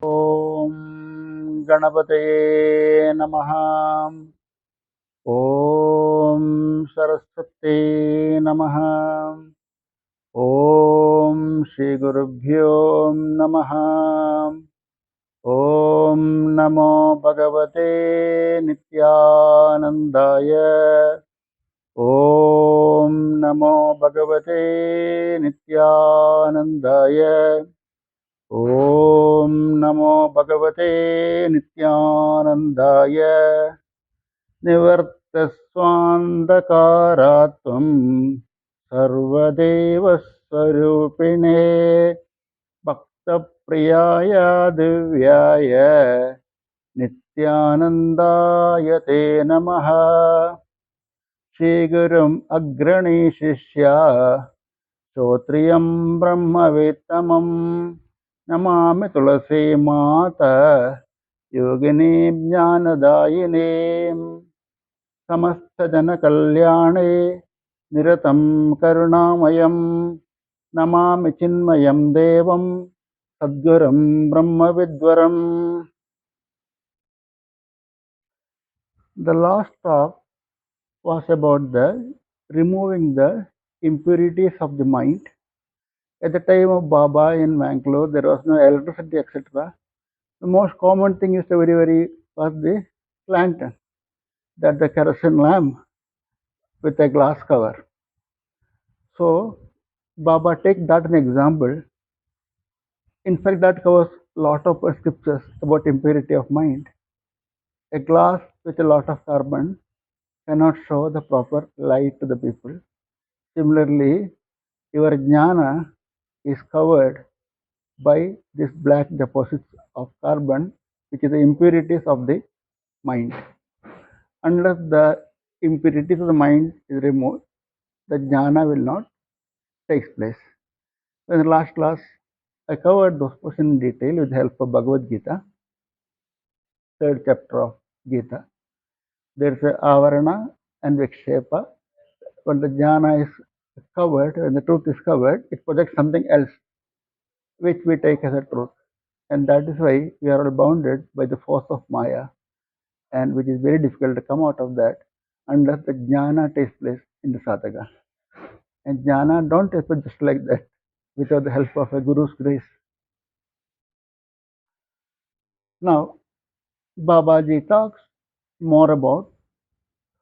Om Ganapataye Namaha. Om Saraswate Namaha. Om Shri Gurubhyo Namaha. Om Namo Bhagavate Nityanandaya. Om Namo Bhagavate Nityanandaya. Om Namo Bhagavate Nityanandaya. Nivartasvandakaratvam Sarvadeva Swarupine Bhakta Priyaya Divyaya Nityanandaya Te Namaha. Shri Gurum Agrani Shishya Shotriyam Brahmavettamam Namami Tulasi Mata Yogini Jnanadayini Samasta Jana Kalyane Niratam Karunamayam Namami Chinmayam Devam Sadgurum Brahmavidvaram. The last talk was about the removing the impurities of the mind. At the time of Baba in Bangalore, there was no electricity, etc. The most common thing is was the lantern, that the kerosene lamp with a glass cover. So Baba take that an example. In fact, that covers a lot of scriptures about impurity of mind. A glass with a lot of carbon cannot show the proper light to the people. Similarly, your jnana is covered by these black deposits of carbon, which is the impurities of the mind. Unless the impurities of the mind is removed, the jnana will not take place. In the last class, I covered those portions in detail with the help of Bhagavad Gita, third chapter of Gita. There is a avarana and vikshepa. When the jnana is covered, when the truth is covered, it projects something else, which we take as a truth. And that is why we are all bounded by the force of Maya, and which is very difficult to come out of that unless the jnana takes place in the sadhaka. And jnana don't happen just like that without the help of a guru's grace. Now, Babaji talks more about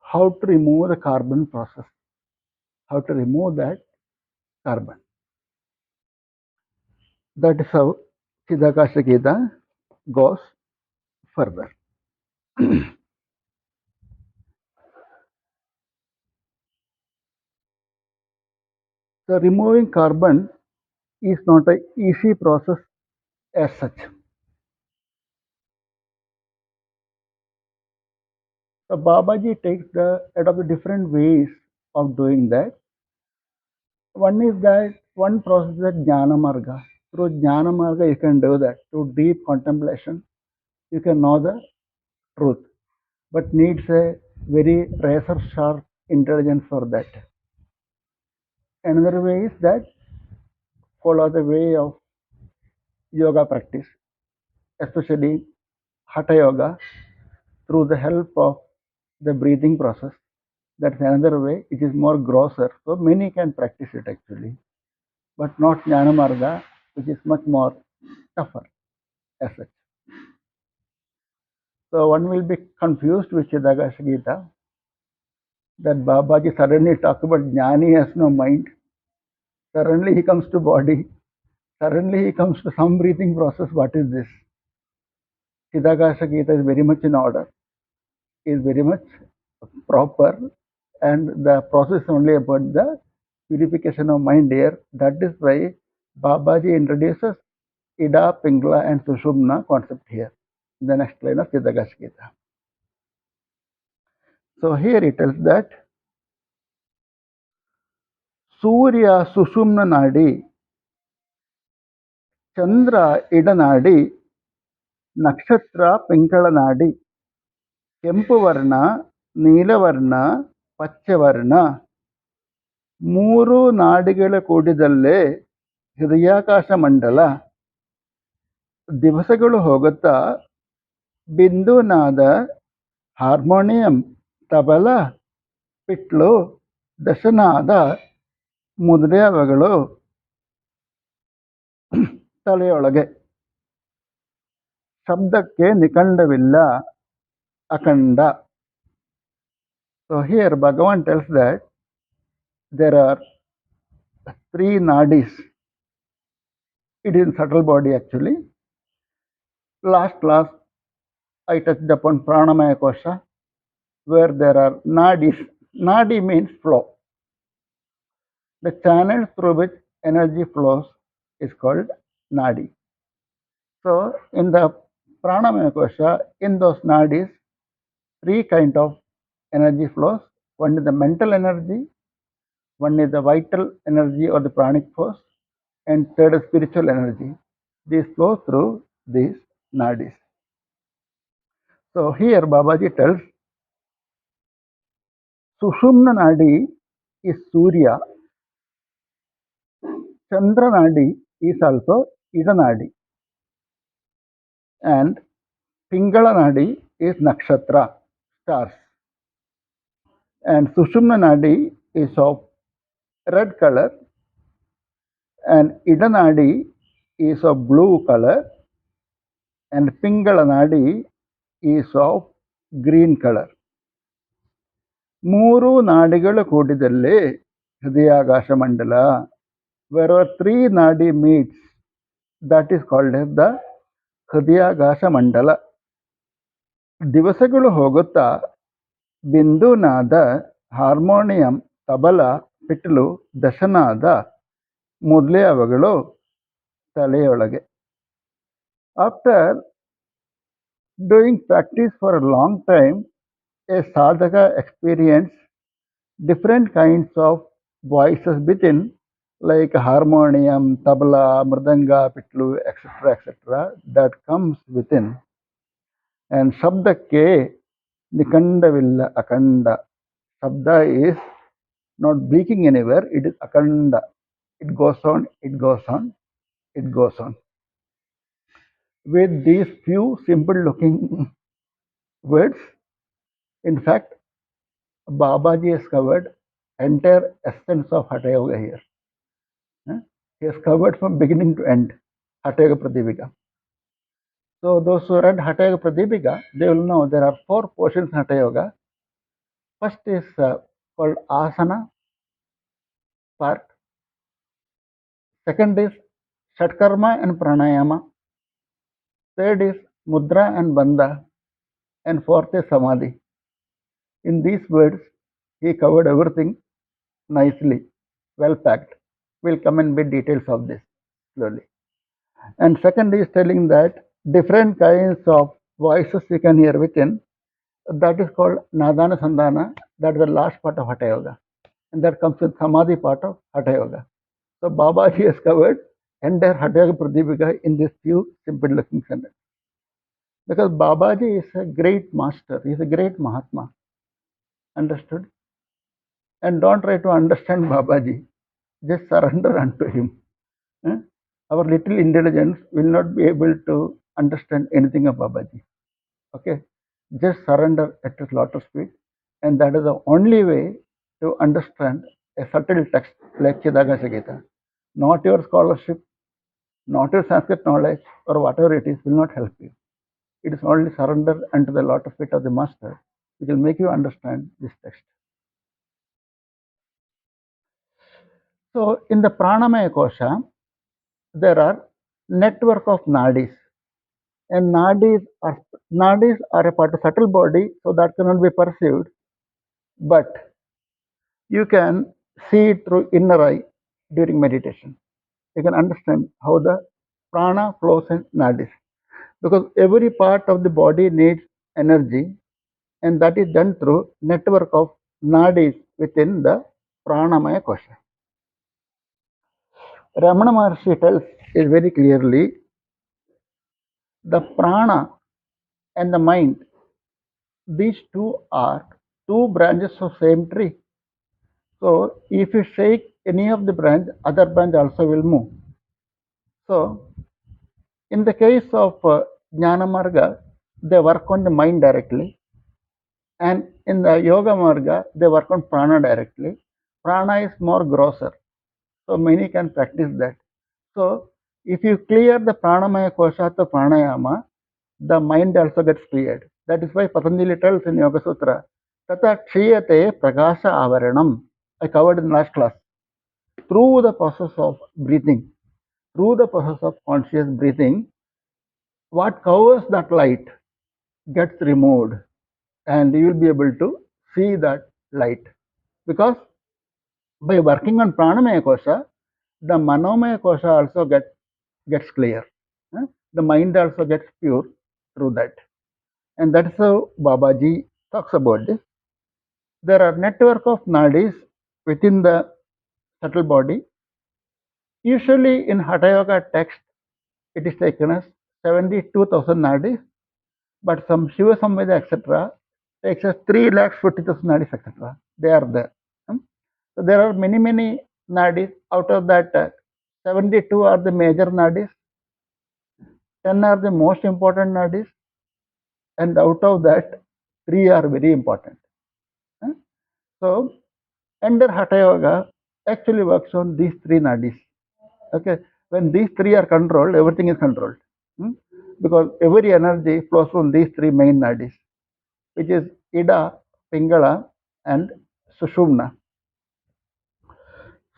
how to remove the carbon process, how to remove that carbon. That is how Chidakasha Geeta goes further. So removing carbon is not an easy process as such. So Babaji takes the out of the different ways of doing that. One is that one process is Jnana Marga. Through Jnana Marga, you can do that. Through deep contemplation, you can know the truth, but needs a very razor sharp intelligence for that. Another way is that follow the way of yoga practice, especially Hatha Yoga, through the help of the breathing process. That's another way. It is more grosser, so many can practice it actually, but not Jnana Marga, which is much more tougher as such. So one will be confused with Chidakasha Geeta that Babaji suddenly talks about Jnani has no mind. Suddenly he comes to body. Suddenly he comes to some breathing process. What is this? Chidakasha Geeta is very much in order, is very much proper, and the process is only about the purification of mind here. That is why Babaji introduces Ida, Pingala and Shushumna concept here in the next line of Chidakasha Geeta. So here it tells that Surya Sushumna Nadi, Chandra Ida Nadi, Nakshatra Pingala Nadi, ಕೆಂಪು ವರ್ಣ, ನೀಲವರ್ಣ, ಪಚ್ಚವರ್ಣ ಮೂರು ನಾಡಿಗಳ ಕೂಡಿದಲ್ಲೇ ಹೃದಯಾಕಾಶ ಮಂಡಲ. ದಿವಸಗಳು ಹೋಗುತ್ತಾ ಬಿಂದುನಾದ, harmonium, tabla, ಪಿಟ್ಲು, ದಶನಾದ ಮೊದಲಾದವುಗಳು ತಲೆಯೊಳಗೆ. ಶಬ್ದಕ್ಕೆ ನಿಖಂಡವಿಲ್ಲ, ಅಖಂಡ. So here Bhagavan tells that there are three nadis. It is in subtle body actually. Last class I touched upon pranamaya kosha, where there are nadis. Nadi means flow. The channel through which energy flows is called nadi. So in the pranamaya kosha, in those nadis, three kind of energy flows. One is the mental energy, one is the vital energy or the pranic force, and third is spiritual energy. These flow through these nadis. So here Babaji tells Sushumna Nadi is Surya, Chandra Nadi is also Ida Nadi, and Pingala Nadi is Nakshatra, stars, and Sushumna Nadi is of red color, and Ida Nadi is of blue color, and Pingala Nadi is of green color. ಮೂರು ನಾಡಿಗಳು ಕೂಡಿದಲ್ಲಿ ಹೃದಯಾಕಾಶ ಮಂಡಲ. Wherever three nadi meets, that is called as the ಹೃದಯಾಕಾಶ ಮಂಡಲ. ದಿವಸಗಳು ಹೋಗುತ್ತಾ ಬಿಂದುನಾದ, harmonium, tabla, ಪಿಟ್ಲು, ದಶನಾದ ಮೊದಲಾದವುಗಳು ತಲೆಯೊಳಗೆ. After doing practice for a long time, a sadhaka experience different kinds of voices within, like harmonium, tabla, mridanga, pitlu, etc., that comes within. And shabdakke nikandavilla, akanda. Shabda is not breaking anywhere, it is akanda. It goes on, it goes on, it goes on. With these few simple looking words, in fact, Babaji has covered entire essence of Hatha Yoga here. He has covered from beginning to end Hatha Yoga Pradipika. So those who read Hatha Yoga Pradipika, they will know there are four portions in Hatha Yoga. First is called asana part. Second is Shatkarma and Pranayama. Third is Mudra and Bandha. And fourth is Samadhi. In these words, he covered everything nicely, well packed. We'll come in bit details of this slowly. And second is telling that different kinds of voices you can hear within. That is called Nadana Sandhana. That is the last part of Hatha Yoga. And that comes with Samadhi part of Hatha Yoga. So Babaji has covered entire Hatha Yoga Pradipika in these few simple looking sentences. Because Babaji is a great master, he is a great Mahatma. Understood? And don't try to understand Babaji. Just surrender unto him. Our little intelligence will not be able to understand anything of Babaji. Okay? Just surrender at his lotus feet. And that is the only way to understand a subtle text like Chidakasha Geeta. Not your scholarship, not your Sanskrit knowledge, or whatever it is, will not help you. It is only surrender unto the lotus feet of the Master which will make you understand this text. So in the Pranamaya Kosha, there are network of nadis. And nadis are a part of subtle body, so that cannot be perceived. But you can see it through inner eye during meditation. You can understand how the prana flows in nadis. Because every part of the body needs energy, and that is done through network of nadis within the pranamaya kosha. Ramana Maharshi tells it very clearly, the prana and the mind, these two are two branches of same tree. So if you shake any of the branch, other branch also will move. So in the case of Jnana Marga, they work on the mind directly, and in the Yoga Marga, they work on prana directly. Prana is more grosser, so many can practice that. So if you clear the pranamaya kosha to pranayama, the mind also gets cleared. That is why Patanjali tells in Yoga Sutra, Tata Kshiyate Prakasha Avaranam. I covered in last class. Through the process of breathing, through the process of conscious breathing, what covers that light gets removed, and you will be able to see that light. Because by working on pranamaya kosha, the manomaya kosha also gets clear. The mind also gets pure through that. And that's how Babaji talks about this. There are network of nadis within the subtle body. Usually in Hatha Yoga text, it is taken as 72,000 nadis, but some Shiva Samveda, etc., takes us 3,50,000 nadis, etc. They are there. So there are many, many nadis. Out of that, 72 are the major nadis, 10 are the most important nadis, and out of that, 3 are very important. So, under Hatha Yoga actually works on these 3 nadis. Okay, when these 3 are controlled, everything is controlled. Because every energy flows from these 3 main nadis, which is Ida, Pingala, and Sushumna.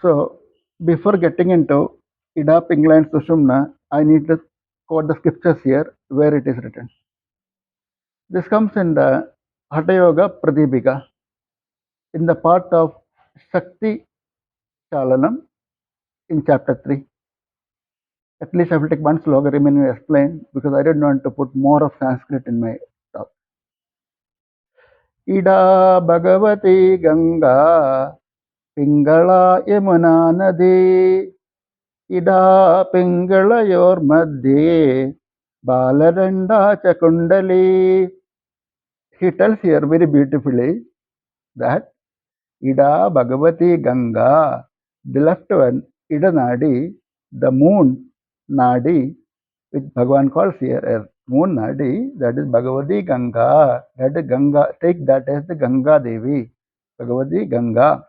So, before getting into Ida, Pingala, and Sushumna, I need to quote the scriptures here where it is written. This comes in the Hatha Yoga Pradipika, in the part of Shakti Chalanam in chapter 3. At least I will take one sloga remaining to explain, because I didn't want to put more of Sanskrit in my talk. Ida Bhagavati Ganga Pingala Yamuna Nadi Ida Pingala Yor Madhye Balaranda Chakundali. He tells here very beautifully that Ida Bhagavati Ganga, the left one, Ida Nadi, the moon Nadi, which Bhagavan calls here as moon Nadi, that is Bhagavati Ganga, that is Ganga, take that as the Ganga Devi, Bhagavati Ganga.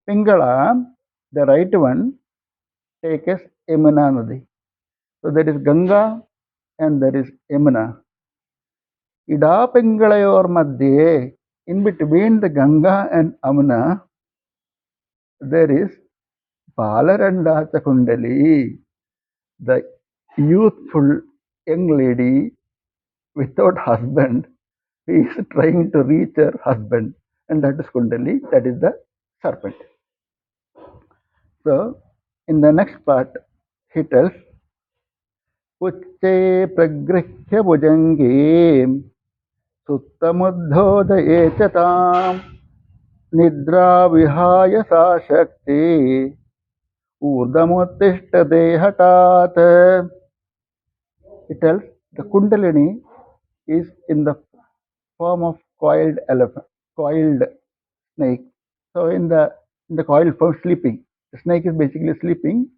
Pingala, the right one, take as Yamuna Nadi. So there is Ganga and there is Yamuna. Ida Pingalayor Madhye, in between the Ganga and Yamuna, there is Balaranda Chakundali, the youthful young lady without husband, who is trying to reach her husband, and that is Kundali, that is the serpent. So, in the next part, he tells, Ucche pragrihya bhujangi suttamuddhodaye chatam nidra vihaya sa shakti urdhamuttishtate hatat. It tells the Kundalini is in the form of coiled elephant, coiled snake. So in the coiled form, sleeping. The snake is basically sleeping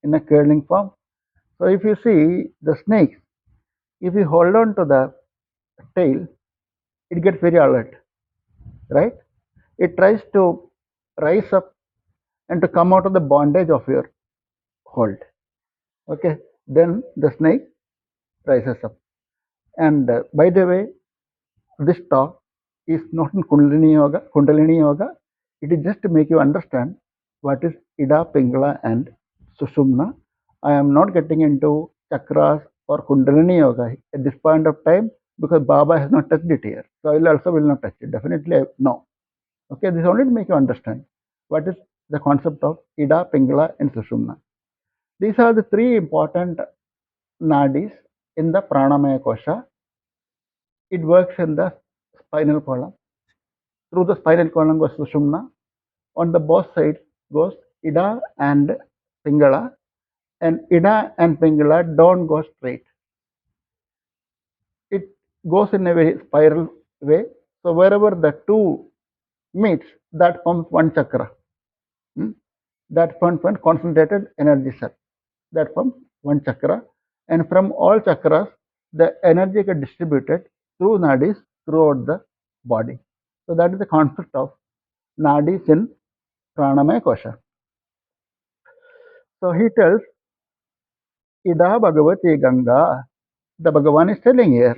in a curling form. So if you see the snake, if you hold on to the tail, it gets very alert, right? It tries to rise up and to come out of the bondage of your hold. Okay, then the snake rises up. And by the way, this talk is not in Kundalini Yoga. It is just to make you understand what is Ida, Pingala, and Sushumna. I am not getting into chakras or Kundalini Yoga at this point of time, because Baba has not touched it here. So I will not touch it. Definitely no. Okay, this is only to make you understand. What is the concept of Ida, Pingala, and Sushumna? These are the three important nadis in the Pranamaya Kosha. It works in the spinal column. Through the spinal column goes Sushumna. On the both sides goes Ida and Pingala, and Ida and Pingala don't go straight. It goes in a very spiral way. So wherever the two meets, that forms one chakra. That forms one concentrated energy cell. That forms one chakra. And from all chakras, the energy gets distributed through nadis throughout the body. So that is the concept of nadis in Pranamaya Kosha. So he tells, Ida Bhagavati Ganga. The Bhagavan is telling here.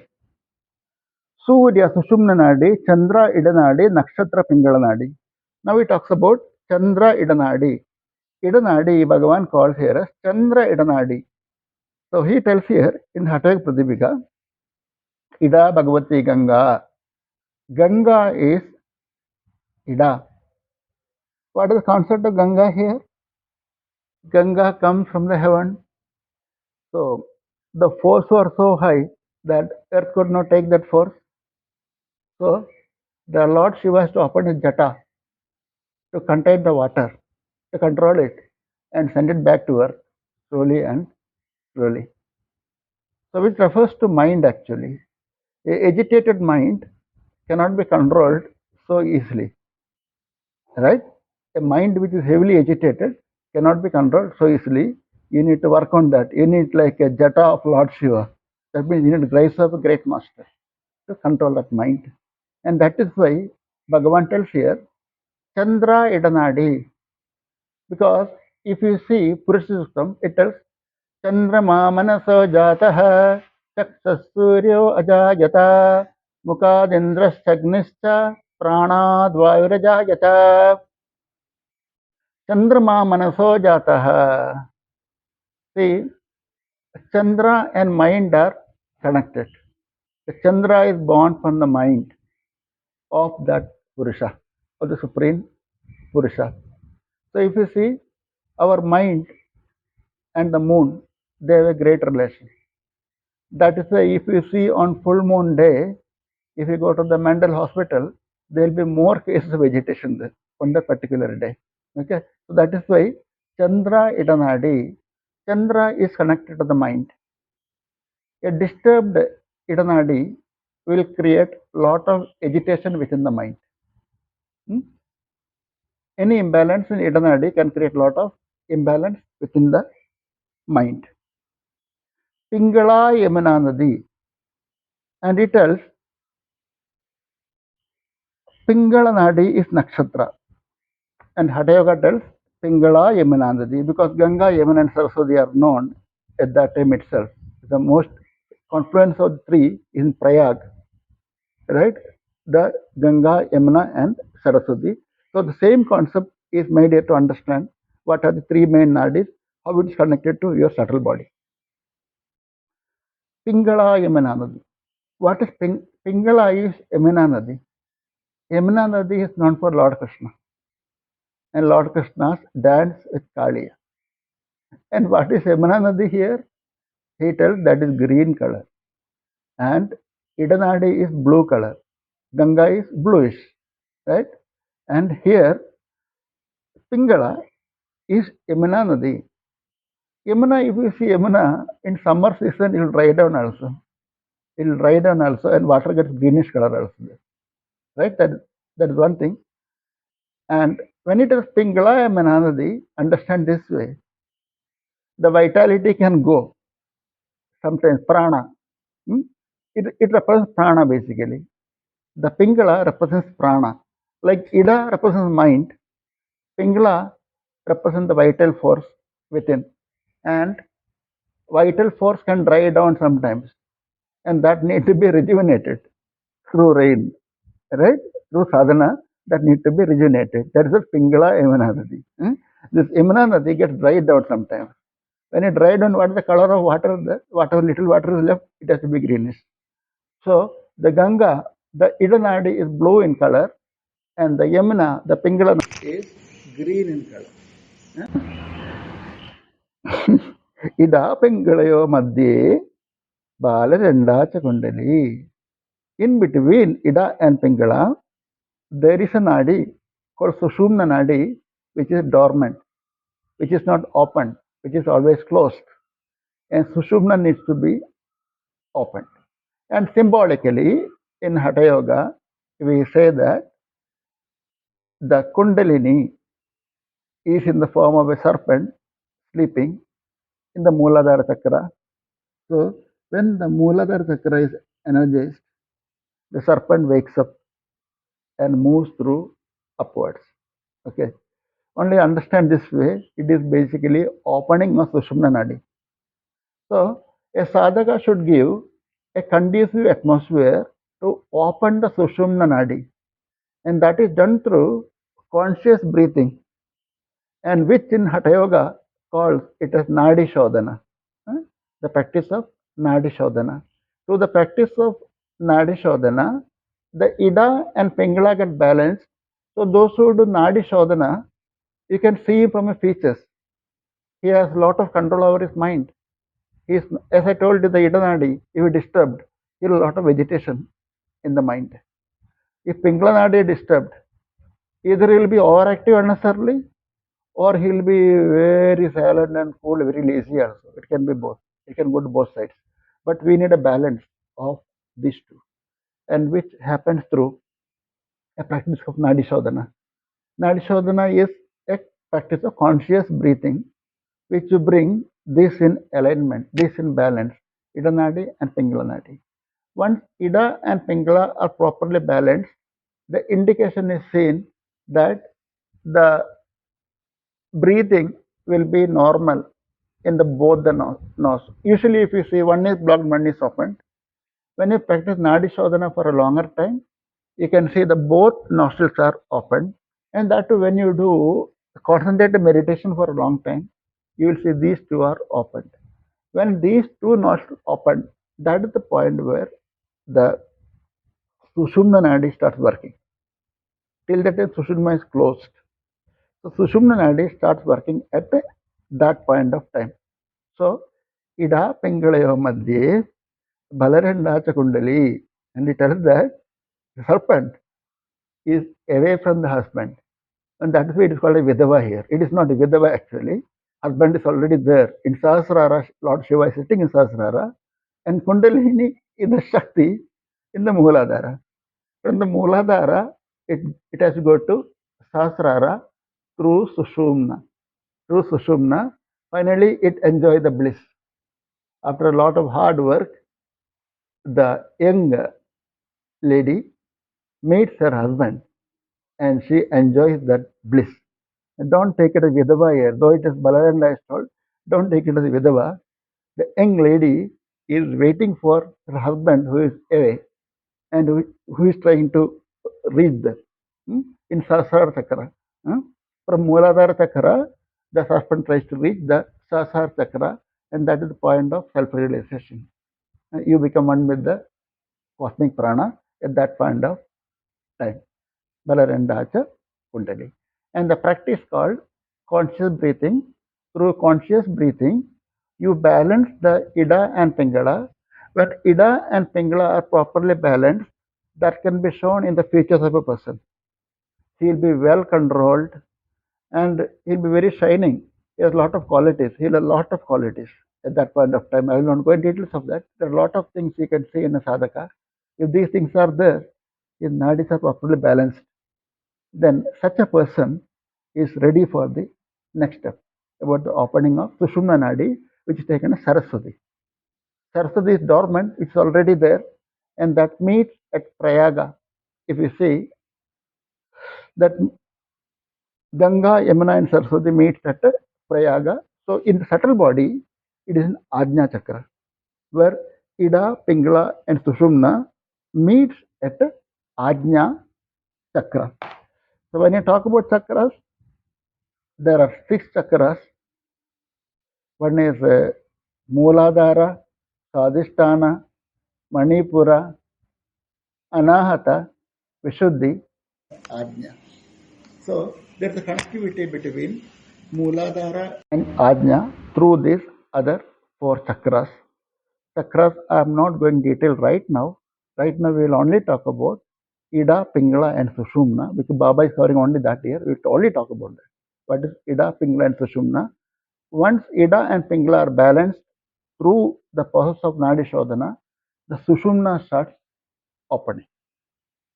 Surya Sushumna Nadi, Chandra Idanadi, Nakshatra Pingala Nadi. Now he talks about Chandra Idanadi. Idanadi, Bhagavan calls here as Chandra Idanadi. So he tells here in Hatha Yoga Pradipika, Ida Bhagavati Ganga. Ganga is Ida. What is the concept of Ganga here? Ganga comes from the heaven. So the force was so high that earth could not take that force. So the Lord Shiva has to open his jata to contain the water, to control it, and send it back to earth slowly and slowly. So which refers to mind actually. A agitated mind cannot be controlled so easily, right? A mind which is heavily agitated cannot be controlled so easily. You need to work on that. You need like a jata of Lord Shiva. That means you need the grace of a great master to control that mind. And that is why Bhagavan tells here, Chandra Idanadi. Because if you see Purusha Suktam, it tells Chandrama Manaso Jataha Chaksasuryo Ajayata Mukadindrashagnischa Pranadvayurajayata Chandrama Manaso Jataha. See, Chandra and mind are connected. The Chandra is born from the mind of that Purusha, of the Supreme Purusha. So if you see, our mind and the moon, they have a great relation. That is why if you see on full moon day, if you go to the mental hospital, there will be more cases of agitation there on that particular day. Okay, so that is why Chandra Idanadi, Chandra is connected to the mind. A disturbed Idanadi will create lot of agitation within the mind. Any imbalance in Idanadi can create lot of imbalance within the mind. Pingala Yamuna Nadi, and it tells Pingala Nadi is Nakshatra, and Hatha Yoga tells Pingala Yamuna Nadi, because Ganga, Yamuna, and Saraswati are known at that time itself. The most confluence of the three is in Prayag, right? The Ganga, Yamuna, and Saraswati. So the same concept is made here to understand what are the three main nadis, how it is connected to your subtle body. Pingala Yamuna Nadi. What is Pingala is Yamuna Nadi. Yamuna Nadi is known for Lord Krishna, and Lord Krishna's dance with Kaliya. And what is Yamuna Nadi here? He tells that is green color, and Idanadi is blue color, Ganga is bluish, right? And here Pingala is Yamuna Nadi. Yamuna, if you see Yamuna in summer season, it will dry down also. It will dry down also, and water gets greenish color also, right? That is one thing. And when it is Pingala Yamuna Nadi, understand this way: the vitality can go sometimes prana. It represents prana basically. The Pingala represents prana. Like Ida represents mind, Pingala represents the vital force within. And vital force can dry down sometimes, and that need to be rejuvenated through rain, right? Through sadhana, that need to be rejuvenated. That is the Pingala Yamuna Nadi. This Yamuna Nadi gets dried out sometimes. When it dried down, what is the color of water? The whatever little water is left, it has to be greenish. So the Ganga, the Idanadi is blue in color, and the Yamuna, the Pingala, is green in color. Ida Pingalayo Madhye Balaranda Kundali. In between Ida and Pingala, there is a nadi called sushumna nadi, which is dormant, which is not open, which is always closed. And sushumna needs to be opened. And symbolically, in Hatha Yoga, we say that the kundalini is in the form of a serpent sleeping in the Mooladhara Chakra. So, when the Mooladhara Chakra is energized, the serpent wakes up and moves through upwards. Okay. Only understand this way, it is basically opening of Sushumna Nadi. So, a sadhaka should give a conducive atmosphere to open the Sushumna Nadi, and that is done through conscious breathing, and which in Hatha Yoga calls it as Nadi Shodana, the practice of Nadi Shodana. Through the practice of Nadi Shodana, the Ida and Pingala get balanced. So those who do Nadi Shodana, you can see him from his features. He has a lot of control over his mind. He is, as I told you, the Ida Nadi, if he disturbed, he will have a lot of vegetation in the mind. If Pingala Nadi is disturbed, either he will be overactive unnecessarily, or he will be very silent and cool, very lazy also. It can be both. It can go to both sides. But we need a balance of these two, and which happens through a practice of Nadi Shodana. Nadi Shodana is a practice of conscious breathing, which you bring this in alignment, this in balance, Ida Nadi and Pingala Nadi. Once Ida and Pingala are properly balanced, the indication is seen that the breathing will be normal in the both the nose. Usually, if you see one is blocked, one is opened. When you practice Nadi Shodhana for a longer time, you can see the both nostrils are open, and that too when you do concentrated meditation for a long time, you will see these two are opened. When these two nostrils open, that is the point where the sushumna nadi starts working. Till that time, sushumna is closed. So sushumna nadi starts working at that point of time. So Ida Pingalayo Madhye Balaranda Kundali, and it tells that the serpent is away from the husband. And that is why it is called a Vidava here. It is not a Vidava actually. Husband is already there. In Sahasrara, Lord Shiva is sitting in Sahasrara, and Kundalini is the Shakti in the Mooladhara. From the Mooladhara, it has to go to Sahasrara through Sushumna. Through Sushumna, finally it enjoys the bliss. After a lot of hard work, the young lady meets her husband and she enjoys that bliss. And don't take it as Vidava here, though it is Balaranda is told, don't take it as Vidava. The young lady is waiting for her husband who is away and who is trying to reach them in Sahasrara Chakra. From Mooladhara Chakra, the husband tries to reach the Sahasrara Chakra, and that is the point of self realization. You become one with the cosmic prana at that point of time. Balarandacha Kundali. And the practice called conscious breathing. Through conscious breathing, you balance the Ida and Pingala. When Ida and Pingala are properly balanced, that can be shown in the features of a person. He will be well controlled and he'll be very shining. He has a lot of qualities. He'll have a lot of qualities at that point of time. I will not go into details of that. There are a lot of things you can see in a sadhaka. If these things are there, his nadis are properly balanced, then such a person is ready for the next step about the opening of Sushumna Nadi, which is taken as Saraswati. Saraswati is dormant, it's already there, and that meets at Prayaga. If you see that Ganga, Yamuna, and Saraswati meets at Prayaga. So in the subtle body, it is an Ajna Chakra, where Ida, Pingala, and Sushumna meets at Ajna Chakra. So when you talk about chakras, there are 6 chakras. One is Mooladhara, Swadhisthana, Manipura, Anahata, Vishuddhi, Ajna. So There is a connectivity between Mooladhara and Ajna through these other four chakras. Chakras, I am not going detail right now. Right now, we will only talk about Ida, Pingala, and Sushumna, because Baba is covering only that here. We will only talk about that. What is Ida, Pingala, and Sushumna? Once Ida and Pingala are balanced through the process of Nadi Shodana, the Sushumna starts opening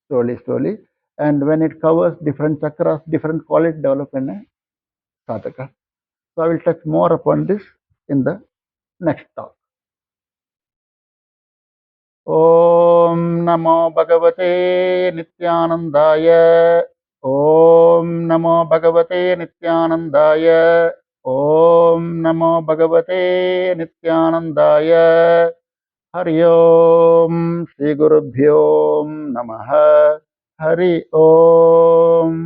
slowly, slowly. And when it covers different chakras, different quality develop in a sadhaka. So I will touch more upon this in the next talk. ॐ नमो भगवते नित्यानन्दाय ॐ नमो भगवते नित्यानन्दाय ॐ नमो भगवते नित्यानन्दाय हरि ओम श्री गुरुभ्यो नमः हरि ओम।